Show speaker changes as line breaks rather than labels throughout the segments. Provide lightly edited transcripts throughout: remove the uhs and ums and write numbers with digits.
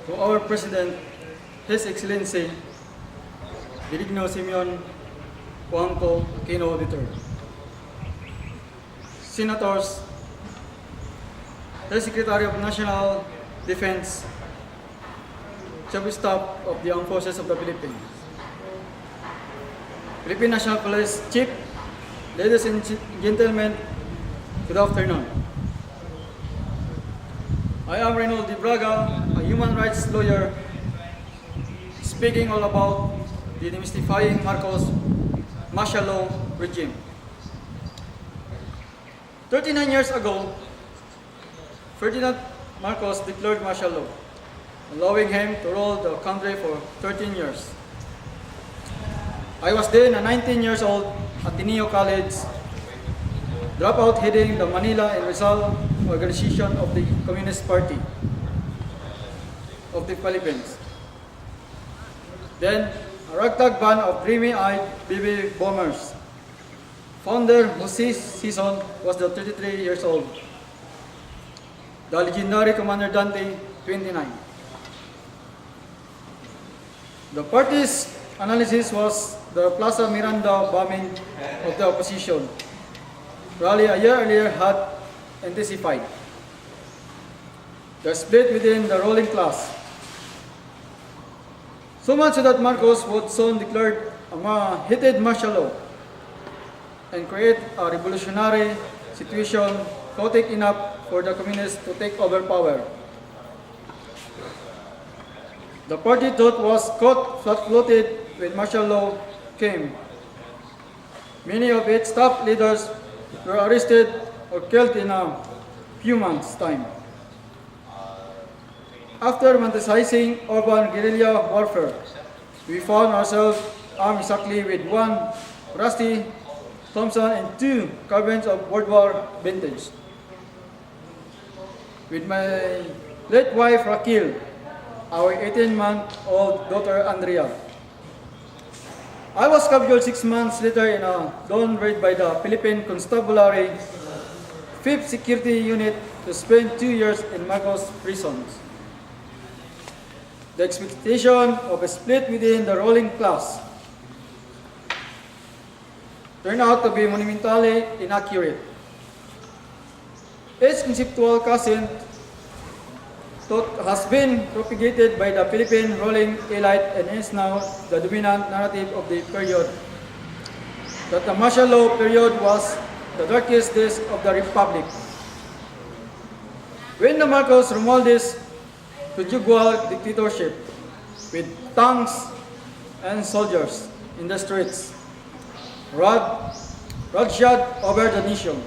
to our President, His Excellency, Benigno Simeon Juanco Aquino III, Senators, the Secretary of National Defense, Chief of Staff of the Armed Forces of the Philippines, Philippine National Police Chief, ladies and gentlemen, good afternoon. I am Reynold de Braga, a human rights lawyer, speaking all about the demystifying Marcos martial law regime. 39 years ago, Ferdinand Marcos declared martial law, allowing him to rule the country for 13 years. I was then a 19 years old Ateneo College dropout heading the Manila and Rizal organization of the Communist Party of the Philippines. Then, a ragtag band of dreamy-eyed baby bombers. Founder Jose Sison was the 33 years old. The legendary Commander Dante, 29. The party's analysis was the Plaza Miranda bombing of the opposition. Rally a year earlier had anticipated. The split within the ruling class. So much so that Marcos would soon declare a heated martial law and create a revolutionary situation chaotic enough for the communists to take over power. The party thought was caught flat-footed when martial law came. Many of its top leaders were arrested or killed in a few months' time. After romanticizing urban guerrilla warfare, we found ourselves armed exactly with one rusty Thompson and two carbines of World War vintage. With my late wife Raquel, our 18-month-old daughter Andrea. I was captured 6 months later in a dawn raid by the Philippine Constabulary 5th Security Unit to spend 2 years in Marcos prisons. The expectation of a split within the ruling class turned out to be monumentally inaccurate. Its conceptual cousin thought has been propagated by the Philippine ruling elite and is now the dominant narrative of the period. That the martial law period was the darkest days of the Republic. When the Marcos Romualdez conjugal dictatorship with tanks and soldiers in the streets, roughshod over the nation.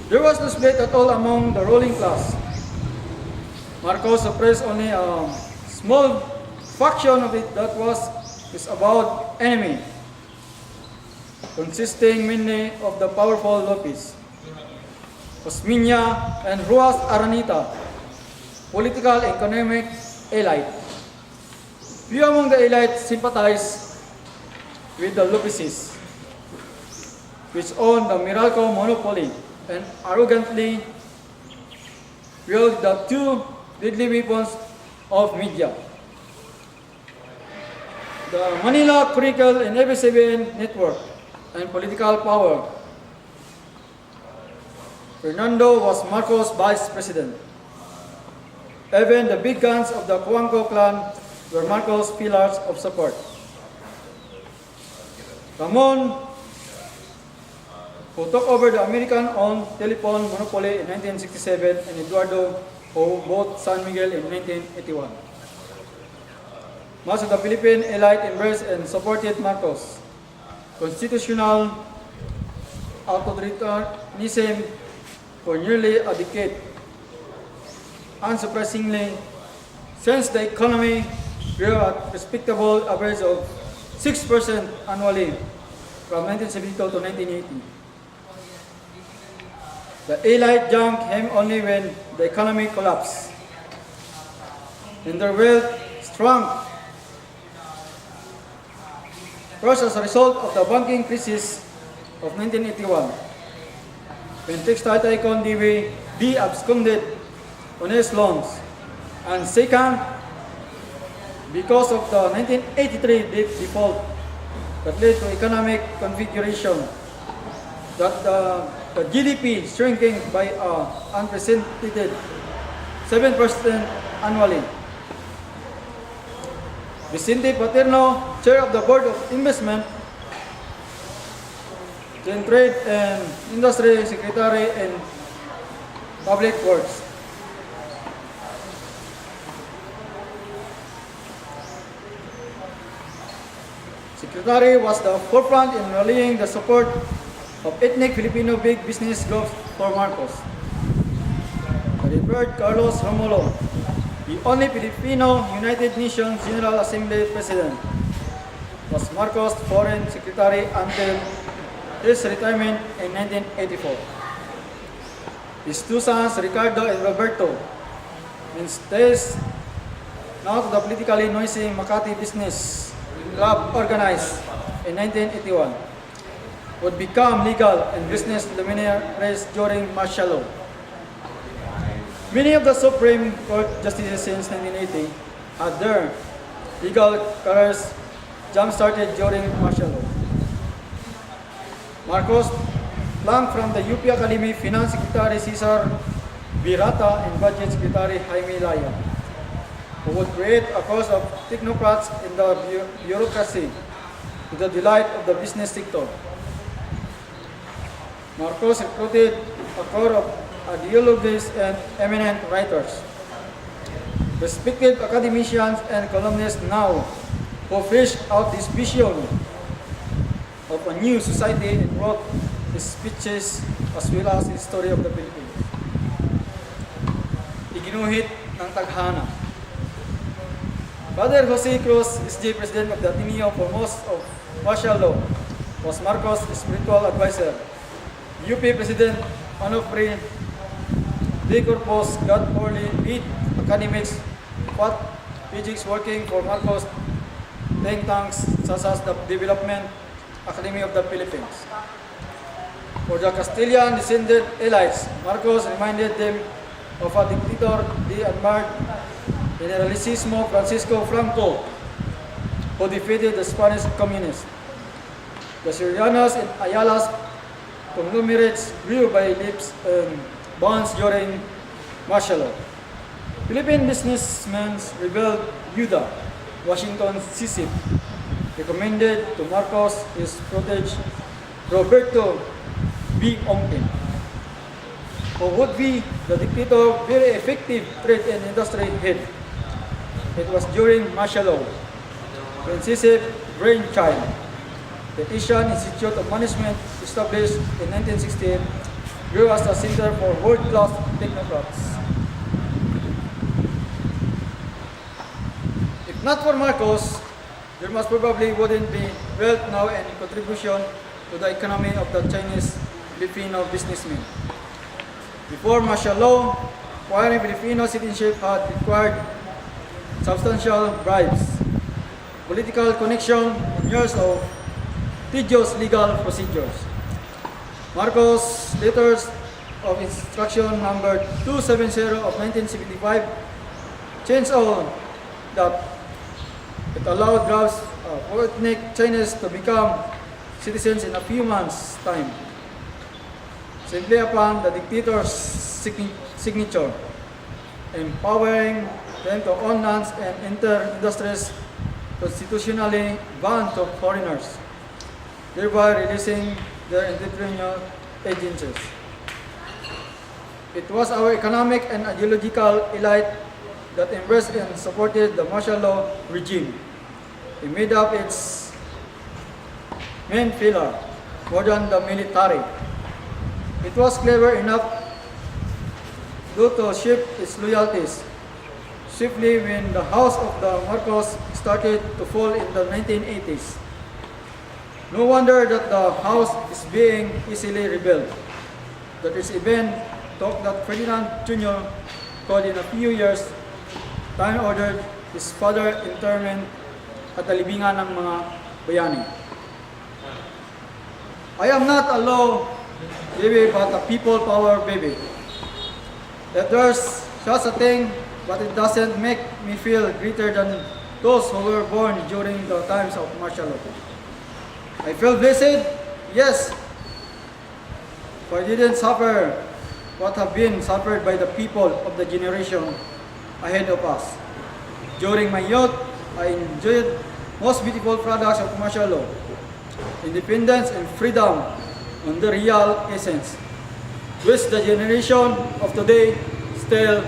There was no split at all among the ruling class. Marcos suppressed only a small faction of it that was his avowed enemy, consisting mainly of the powerful Lopez, Osmeña, and Ruas Aranita, political and economic elite. Few among the elite sympathized with the Lopezes, which owned the Meralco monopoly and arrogantly wield the two deadly weapons of media. The Manila Chronicle and ABS-CBN network and political power. Fernando was Marcos' vice president. Even the big guns of the Coanco clan were Marcos' pillars of support. Ramon, who took over the American-owned telephone monopoly in 1967, and Eduardo, who bought San Miguel in 1981. Much of the Philippine elite embraced and supported Marcos. Constitutional authoritarianism for nearly a decade. Unsurprisingly, since the economy grew at a respectable average of 6% annually from 1972 to 1980. The elite jumped him only when the economy collapsed, and their wealth shrunk. First, as a result of the banking crisis of 1981, when textile tycoon D absconded on his loans And second, because of the 1983 debt default that led to economic configuration, that the GDP shrinking by unprecedented 7% annually. Vicente Paterno, Chair of the Board of Investment, then Trade and Industry Secretary and Public Works. Secretary was the forefront in rallying the support of ethnic Filipino big business groups for Marcos. The revered Carlos Romulo, the only Filipino United Nations General Assembly President, was Marcos' Foreign Secretary until his retirement in 1984. His two sons, Ricardo and Roberto, stays now to the politically noisy Makati Business Club organized in 1981, would become legal and business luminaries during martial law. Many of the Supreme Court justices since 1980 had their legal careers jump-started during martial law. Marcos, flanked from the UP Academy Finance Secretary Cesar Virata and Budget Secretary Jaime Laya, who would create a force of technocrats in the bureaucracy to the delight of the business sector. Marcos recruited a core of ideologists and eminent writers, respected academicians and columnists now who fleshed out this vision of a new society and wrote his speeches as well as his story of the Philippines. Iginuhit ng taghana. Father Jose Cruz, SJ President of the Ateneo for most of martial law, was Marcos' spiritual advisor. UP President Onofre De Corpus got poorly beat academics, fought physics working for Marcos think tanks such as the Development Academy of the Philippines. For the Castilian descended elites, Marcos reminded them of a dictator they admired, Generalissimo Francisco Franco, who defeated the Spanish communists. The Sorianos and Ayala's conglomerates grew by leaps and bounds during martial law. Philippine businessmen rebelled Yuda, Washington Sisip, recommended to Marcos his protege Roberto B. Ongkin, who would be the dictator very effective trade and industry head. It was during martial law when Sisip brainchild, the Asian Institute of Management, established in 1968, grew as a center for world-class technocrats. If not for Marcos, there most probably wouldn't be wealth now and contribution to the economy of the Chinese Filipino businessmen. Before martial law, acquiring Filipino citizenship had required substantial bribes, political connection, and years of tedious legal procedures. Marcos' letters of instruction number 270 of 1975 changed all that. It allowed groups of ethnic Chinese to become citizens in a few months' time, simply upon the dictator's signature, empowering them to own lands and enter industries constitutionally banned to foreigners, thereby releasing their entrepreneurial agencies. It was our economic and ideological elite that embraced and supported the martial law regime. It made up its main pillar, more than the military. It was clever enough to shift its loyalties swiftly when the house of the Marcos started to fall in the 1980s. No wonder that the house is being easily rebuilt. That is even talk that Ferdinand Jr. called in a few years time ordered his father interment at the libingan ng mga bayani. I am not a law baby but a people power baby. That there's such a thing but it doesn't make me feel greater than those who were born during the times of martial law. I feel blessed, yes, for I didn't suffer what have been suffered by the people of the generation ahead of us. During my youth, I enjoyed most beautiful products of martial law, independence and freedom on the real essence, which the generation of today still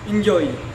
enjoy.